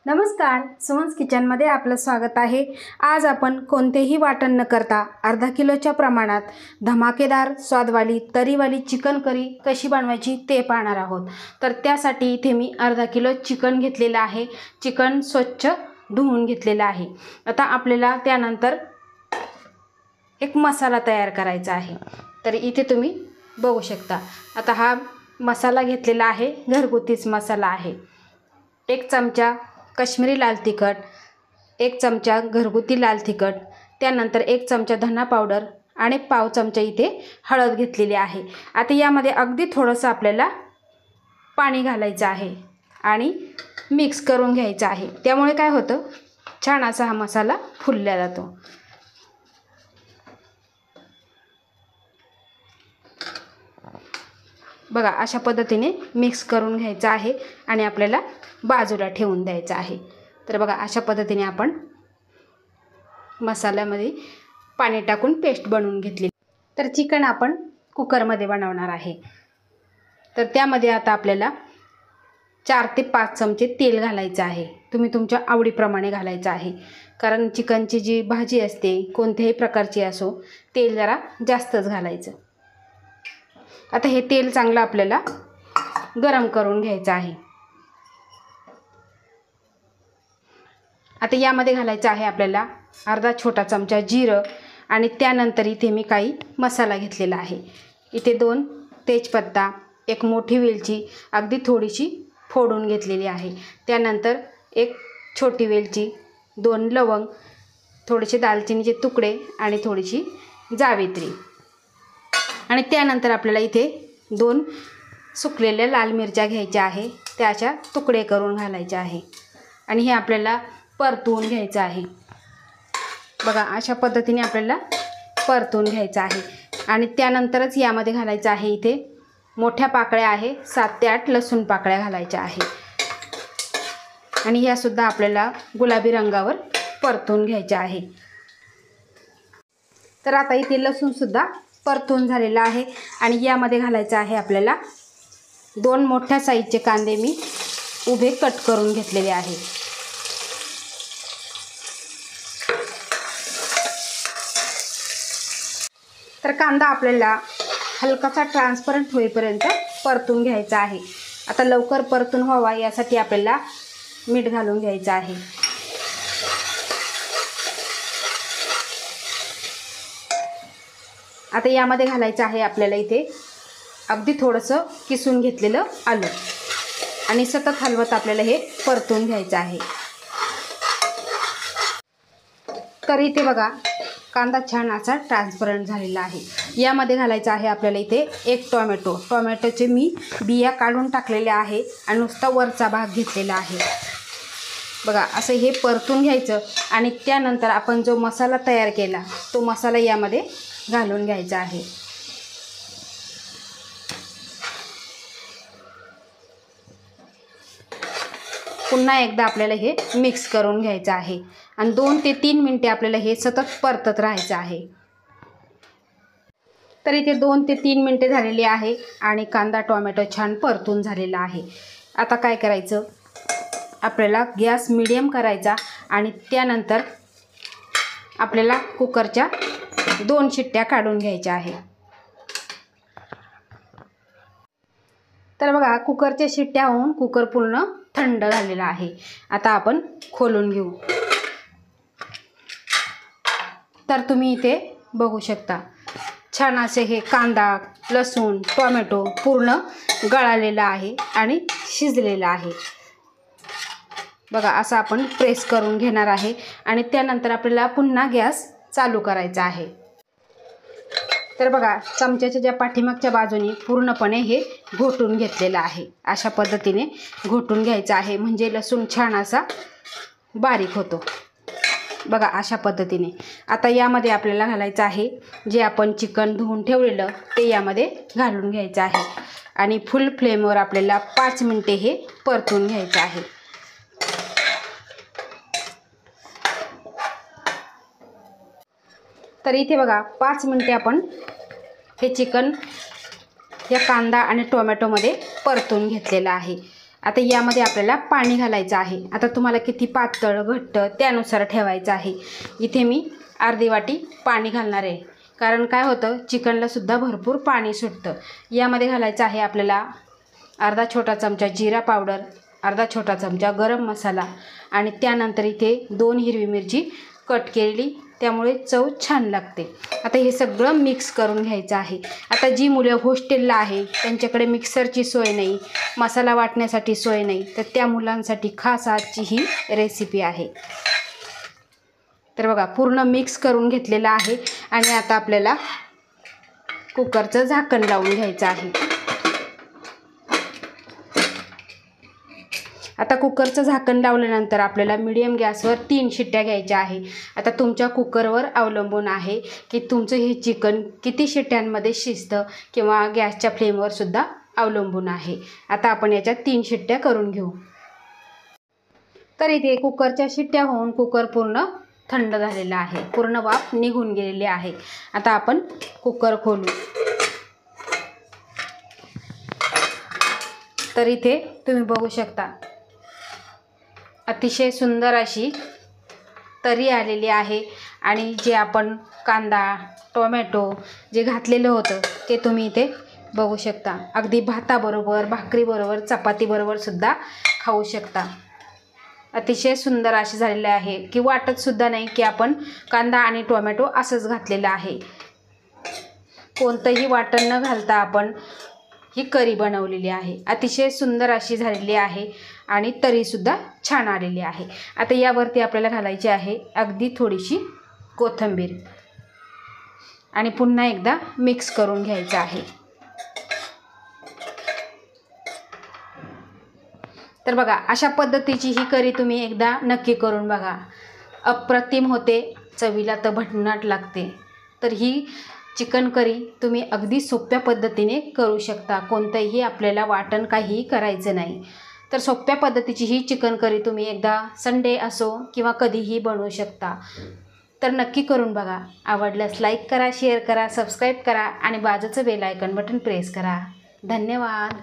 नमस्कार, सुमन्स किचनमध्ये आपलं स्वागत आहे। आज आपण कोणतेही वाटण न करता अर्धा किलोच्या प्रमाणात धमाकेदार स्वादवाली तरीवाली चिकन करी कशी बनवायची ते पाहणार आहोत। तर त्यासाठी इथे मी अर्धा किलो चिकन घेतलेलं आहे। चिकन स्वच्छ धुवून घेतलेलं आहे। आता आपल्याला त्यानंतर एक मसाला तयार करायचा आहे। तर इथे तुम्ही बघू शकता। आता हा मसाला घेतलेला आहे, घरगुतीच मसाला आहे। 1 चमचा काश्मीरी लाल तिखट, 1 चमचा घरगुती लाल तिखट, त्यानंतर 1 चमचा धना पावडर आणि पाव चमचा इथे हळद घेतलेली आहे। आता यामध्ये अगदी थोडंसं आपल्याला पाणी घालायचं आहे आणि मिक्स करून घ्यायचं आहे। त्यामुळे काय होतं, छान असा हा मसाला फुलला जातो। बघा, अशा पद्धतीने मिक्स करून घ्यायचं आहे आणि आपल्याला बाजूला ठेवून द्यायचं आहे। तर बघा, अशा पद्धतीने आपण मसाल्यामध्ये पाणी टाकून पेस्ट बनवून घेतली। तर चिकन आपण कुकरमध्ये बनवणार आहे। तर त्यामध्ये आता आपल्याला 4 ते 5 चमचे तेल घालायचं आहे। तुम्ही तुमच्या आवडीप्रमाणे घालायचं आहे, कारण चिकनची जी भाजी असते कोणत्याही प्रकारची असो, तेल जरा जास्तच घालायचं। आता हे तेल चांगलं आपल्याला गरम करून घ्यायचं आहे। आता यामध्ये घालायचं आहे आपल्याला अर्धा छोटा चमचा जिरं आणि त्यानंतर इथे मी काही मसाला घेतलेला आहे। इथे 2 तेजपत्ता, 1 मोठी वेलची अगदी थोडीशी फोडून घेतलेली आहे। त्यानंतर 1 छोटी वेलची, 2 लवंग, थोडेसे दालचिनीचे तुकडे आणि थोडीशी जावित्री। आणि त्यानंतर आपल्याला इथे 2 सुकलेल्या लाल मिरच्या घ्यायच्या आहे, त्याच्या तुकडे करून घालायचे आहे आणि हे आपल्याला परतवून घ्यायचं आहे। बघा, अशा पद्धतीने आपल्याला परतवून घ्यायचं आहे आणि त्यानंतरच यामध्ये घालायचं आहे इथे मोठ्या पाकळ्या आहे 7 ते 8 लसूण पाकळ्या घालायच्या आहे आणि ह्या सुद्धा आपल्याला गुलाबी रंगावर परतवून घ्यायच्या आहे। तर आता इथे लसूण सुद्धा परतून झालेला आहे आणि यामध्ये घालायचं आहे आपल्याला 2 मोठ्या साईजचे कांदे मी उभे कट करून घेतलेले आहे। तर कांदा आपल्याला हलकासा ट्रान्सपरंट होईपर्यंत परतून घ्यायचा आहे। आता लवकर परतून व्हावा यासाठी आपल्याला मीठ घालून घ्यायचं आहे। आता यामध्ये घालायचं आहे आपल्याला इथे अगदी थोडंसं किसून घेतलेलं आलं आणि सतत हलवत आपल्याला हे परतून घ्यायचं आहे। तर इथे बघा, कांदा छान असा ट्रान्सपरंट झालेला आहे। यामध्ये घालायचं आहे आपल्याला इथे 1 टोमॅटो। टोमॅटोचे मी बिया काढून टाकलेल्या आहे आणि नुसता वरचा भाग घेतलेला आहे। बघा, असं हे परतून घ्यायचं आणि त्यानंतर आपण जो मसाला तयार केला तो मसाला यामध्ये घालून घ्यायचा आहे। पुन्हा एकदा आपल्याला हे मिक्स करून घ्यायचं आहे आणि 2 ते 3 मिनिटे आपल्याला हे सतत परतत राहायचं आहे। तर इथे 2 ते 3 मिनिटे झालेली आहे आणि कांदा टोमॅटो छान परतून झालेला आहे। आता काय करायचं, आपल्याला गॅस मीडियम करायचा आणि त्यानंतर आपल्याला कुकरच्या 2 शिट्ट्या काढून घ्यायच्या आहे। तर बघा, कुकरच्या शिट्ट्या होऊन कुकर पूर्ण थंड झालेला आहे। आता आपण खोलून घेऊ। तर तुम्ही इथे बघू शकता, छान असे हे कांदा, लसूण, टोमॅटो पूर्ण गळालेला आहे आणि शिजलेला आहे। बघा, असं आपण प्रेस करून घेणार आहे आणि त्यानंतर आपल्याला पुन्हा गॅस चालू करायचा आहे। तर बघा, चमच्याच्या ज्या पाठीमागच्या बाजूने पूर्णपणे हे घोटून घेतलेलं आहे। अशा पद्धतीने घोटून घ्यायचं आहे, म्हणजे लसूण छान असा बारीक होतो। बघा, अशा पद्धतीने आता यामध्ये आपल्याला घालायचं आहे जे आपण चिकन धुवून ठेवलेलं ते यामध्ये घालून घ्यायचं आहे आणि फुल फ्लेमवर आपल्याला 5 मिनिटे हे परतून घ्यायचं आहे। तर इथे बघा, 5 मिनिटे आपण हे चिकन या कांदा आणि टोमॅटोमध्ये परतून घेतलेलं आहे। आता यामध्ये आपल्याला पाणी घालायचं आहे। आता तुम्हाला किती पातळ घट्ट त्यानुसार ठेवायचं आहे। इथे मी अर्धी वाटी पाणी घालणार आहे, कारण काय होतं चिकनला सुद्धा भरपूर पाणी सुटतं। यामध्ये घालायचं आहे आपल्याला अर्धा छोटा चमचा जिरा पावडर, अर्धा छोटा चमचा गरम मसाला आणि त्यानंतर इथे 2 हिरवी मिरची कट केलेली, त्यामुळे चव छान लागते। आता हे सगळं मिक्स करून घ्यायचं आहे। आता जी मुलं हॉस्टेलला आहे त्यांच्याकडे मिक्सरची सोय नाही, मसाला वाटण्यासाठी सोय नाही, तर त्या मुलांसाठी खास आजची ही रेसिपी आहे। तर बघा पूर्ण मिक्स करून घेतलेलं आहे आणि आता आपल्याला कुकरचं झाकण लावून घ्यायचं आहे। आता कुकरचं झाकण लावल्यानंतर आपल्याला मीडियम गॅसवर 3 शिट्ट्या घ्यायच्या आहे। आता तुमच्या कुकरवर अवलंबून आहे की तुमचं हे चिकन किती शिट्ट्यांमध्ये शिजतं किंवा गॅसच्या फ्लेमवर सुद्धा अवलंबून आहे। आता आपण याच्यात 3 शिट्ट्या करून घेऊ। तर इथे कुकरच्या शिट्ट्या होऊन कुकर पूर्ण थंड झालेला आहे, पूर्ण वाफ निघून गेलेली आहे। आता आपण कुकर खोलू। तर इथे तुम्ही बघू शकता अतिशय सुंदर अशी तरी आलेली आहे आणि जे आपण कांदा टोमॅटो जे घातलेलं होतं ते तुम्ही इथे बघू शकता। अगदी भाताबरोबर, भाकरीबरोबर, चपातीबरोबर सुद्धा खाऊ शकता। अतिशय सुंदर अशी झालेली आहे की वाटत सुद्धा नाही की आपण कांदा आणि टोमॅटो असंच घातलेलं आहे। कोणतंही वाटण न घालता आपण ही करी बनवलेली आहे। अतिशय सुंदर अशी झालेली आहे आणि तरीसुद्धा छान आलेली आहे। आता यावरती आपल्याला घालायची आहे अगदी थोडीशी कोथिंबीर आणि पुन्हा एकदा मिक्स करून घ्यायचं आहे। तर बघा अशा पद्धतीची ही करी तुम्ही एकदा नक्की करून बघा, अप्रतिम होते, चवीला तर भन्नाट लागते। तर ही चिकन करी तुम्ही अगदी सोप्या पद्धतीने करू शकता, कोणतंही आपल्याला वाटण काहीही करायचं नाही। तर सोप्या पद्धतीची ही चिकन करी तुम्ही एकदा संडे असो किंवा कधीही बनवू शकता। तर नक्की करून बघा। आवडल्यास लाईक करा, शेअर करा, सबस्क्राईब करा आणि बाजूचं बेल आयकॉन बटन प्रेस करा। धन्यवाद।